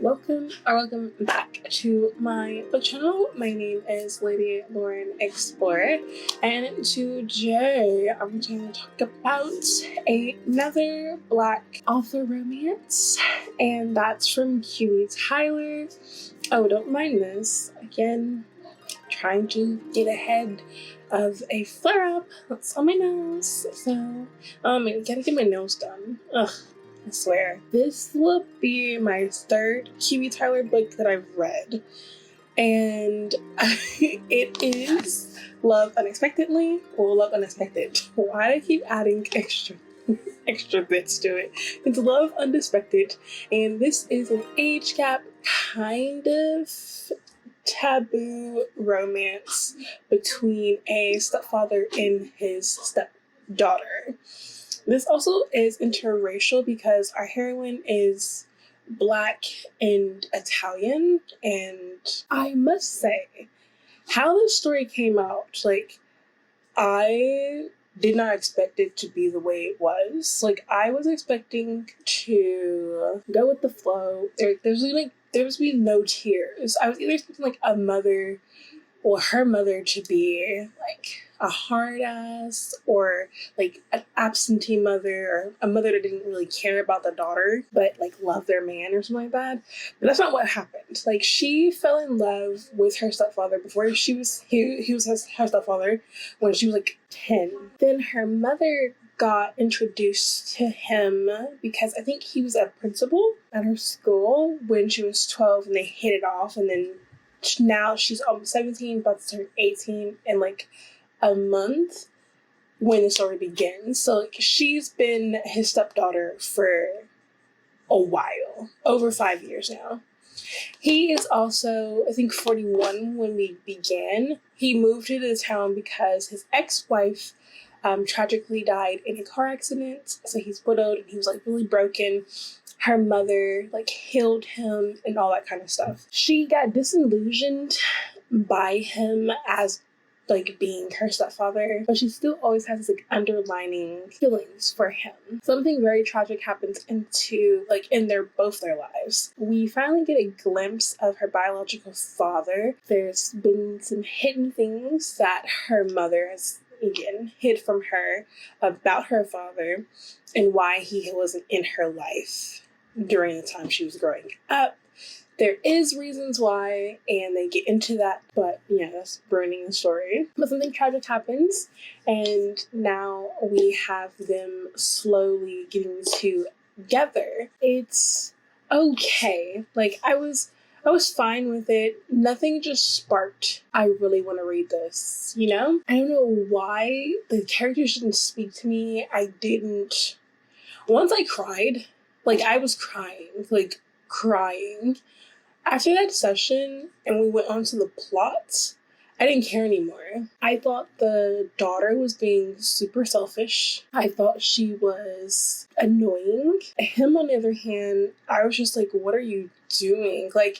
Welcome back to my book channel. My name is Lady Lauren Explorer, and today I'm going to talk about another Black author romance, and that's from Kiwi Tyler. Oh, don't mind this. Again, trying to get ahead of a flare-up that's on my nose, so I gotta get my nails done. Ugh. I swear. This will be my third Kiwi Tyler book that I've read. And it is Love Unexpectedly, or Love Unexpected. Why do I keep adding extra bits to it? It's Love Unexpected. And this is an age gap kind of taboo romance between a stepfather and his stepdaughter. This also is interracial because our heroine is Black and Italian, and I must say, how this story came out, I did not expect it to be the way it was. I was expecting to go with the flow. There was no tears. I was either expecting a mother or her mother to be a hard ass, or an absentee mother, or a mother that didn't really care about the daughter but loved their man or something like that. But that's not what happened. She fell in love with her stepfather before he was her stepfather when she was 10. Then her mother got introduced to him because I think he was a principal at her school when she was 12, and they hit it off, and then now she's almost 17, about to turn 18 in a month when the story begins. So she's been his stepdaughter for a while, over 5 years now. He is also, I think, 41 when we began. He moved to the town because his ex-wife tragically died in a car accident. So he's widowed and he was really broken. Her mother healed him and all that kind of stuff. She got disillusioned by him as being her stepfather, but she still always has this underlining feelings for him. Something very tragic happens in both their lives. We finally get a glimpse of her biological father. There's been some hidden things that her mother has hid from her about her father and why he wasn't in her life during the time she was growing up. There is reasons why, and they get into that, but that's ruining the story. But something tragic happens, and now we have them slowly getting together. It's okay. I was fine with it. Nothing just sparked, I really want to read this, I don't know why the characters didn't speak to me. I didn't. Once I cried, I was crying. After that session, and we went on to the plot, I didn't care anymore. I thought the daughter was being super selfish. I thought she was annoying. Him, on the other hand, I was just what are you doing? I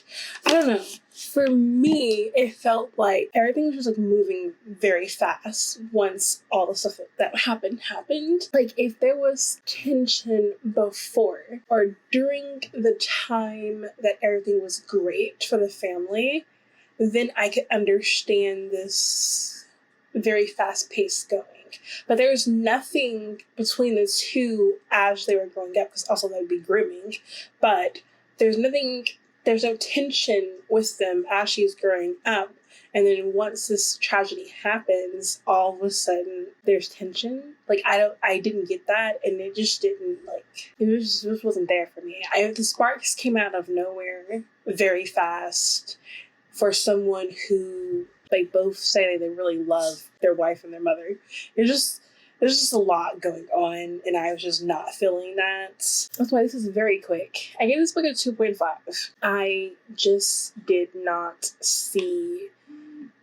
don't know. For me, it felt like everything was just moving very fast once all the stuff that happened. If there was tension before or during the time that everything was great for the family, then I could understand this very fast pace going. But there was nothing between the two as they were growing up, because also that would be grooming. But there's no tension with them as she's growing up. And then once this tragedy happens, all of a sudden there's tension. I didn't get that, and it just didn't it just wasn't there for me. The sparks came out of nowhere very fast for someone who they both say they really love their wife and their mother. There's just a lot going on, and I was just not feeling that. That's why this is very quick. I gave this book a 2.5. I just did not see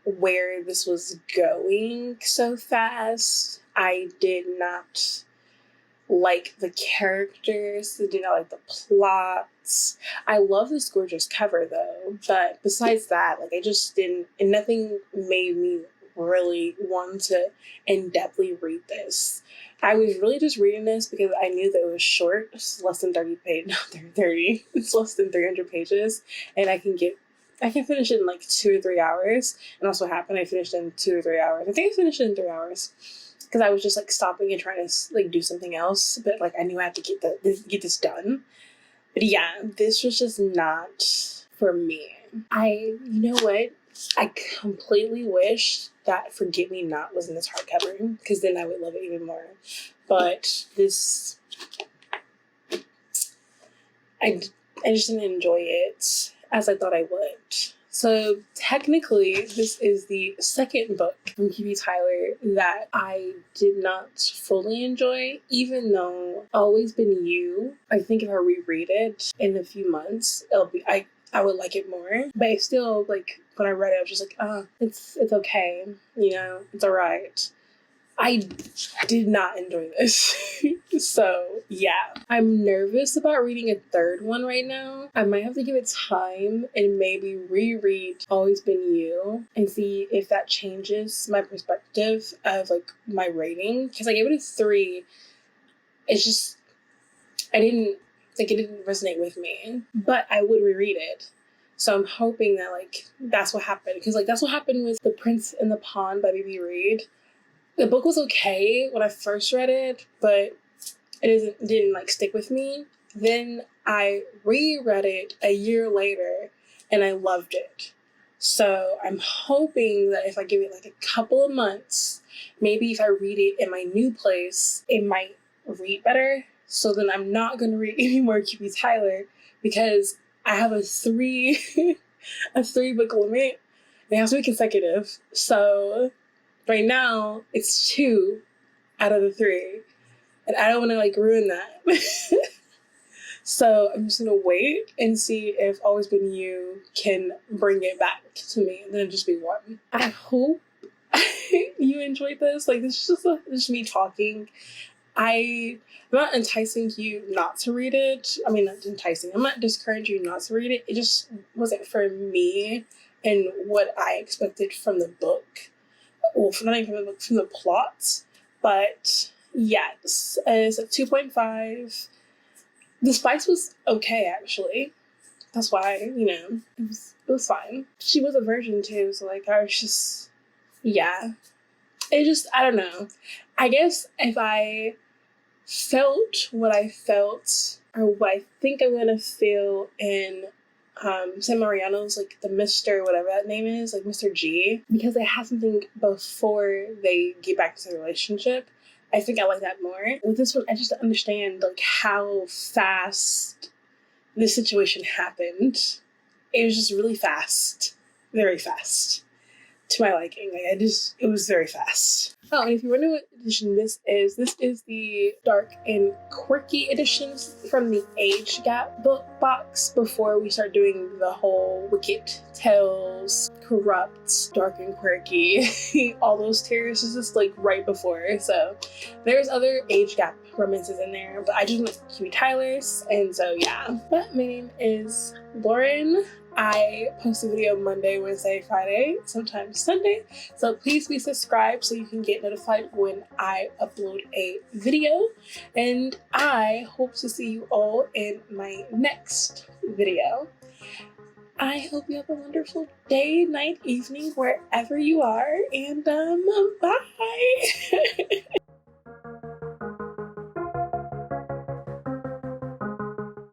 where this was going so fast. I did not like the characters. I did not like the plots. I love this gorgeous cover though, but besides that, I just didn't, and nothing made me really want to in-depthly read this. I was really just reading this because I knew that it was short. It's less than 30 pages, not 30. It's less than 300 pages, and I can finish it in like 2 or 3 hours. And that's what happened. I finished in 2 or 3 hours. I think I finished it in 3 hours because I was just like stopping and trying to like do something else. But like I knew I had to get this done. But yeah, this was just not for me. You know what? I completely wish that Forget Me Not was in this hardcover, because then I would love it even more. But this, I just didn't enjoy it as I thought I would. So technically, this is the second book from QB Tyler that I did not fully enjoy, even though Always Been You, I think if I reread it in a few months, I would like it more. But I still, like, when I read it, I was just like, it's okay. You know, it's all right. I did not enjoy this. So, yeah. I'm nervous about reading a third one right now. I might have to give it time and maybe reread Always Been You and see if that changes my perspective of, like, my rating. Because I gave it a 3. It's just, it didn't resonate with me, but I would reread it. So I'm hoping that, like, that's what happened. Because, like, that's what happened with The Prince and the Pawn by B.B. Reed. The book was okay when I first read it, but it didn't like, stick with me. Then I reread it a year later, and I loved it. So I'm hoping that if I give it, like, a couple of months, maybe if I read it in my new place, it might read better. So then I'm not going to read any more QB Tyler, because I have a 3 book limit. It has to be consecutive. So right now it's 2 out of the 3, and I don't want to, like, ruin that. So I'm just gonna wait and see if Always Been You can bring it back to me, and then it'll just be 1. I hope you enjoyed this. Like, this is just me talking. I'm not enticing you not to read it. I mean, not enticing. I'm not discouraging you not to read it. It just wasn't for me and what I expected from the book. Well, not even from the book, from the plot. But yes, it's a 2.5. The spice was okay, actually. That's why, you know, it was fine. She was a virgin too, so, like, I was just, yeah. It just, I don't know. I guess if I felt what I felt, or what I think I'm gonna feel in San Mariano's, like, the Mr. whatever that name is, like Mr. G, because they have something before they get back to the relationship, I think I like that more. With this one, I just understand, like, how fast this situation happened. It was just really fast. Very fast. To my liking. Like, it was very fast. Oh, and if you wonder what edition this is the dark and quirky editions from the Age Gap book box, before we start doing the whole Wicked Tales, Corrupt, Dark and Quirky, all those tiers. This is, like, right before. So there's other Age Gap romances in there, but I just went QB Tyler's, and so yeah. But my name is Lauren. I post a video Monday, Wednesday, Friday, sometimes Sunday. So please be subscribed so you can get notified when I upload a video. And I hope to see you all in my next video. I hope you have a wonderful day, night, evening, wherever you are. And bye.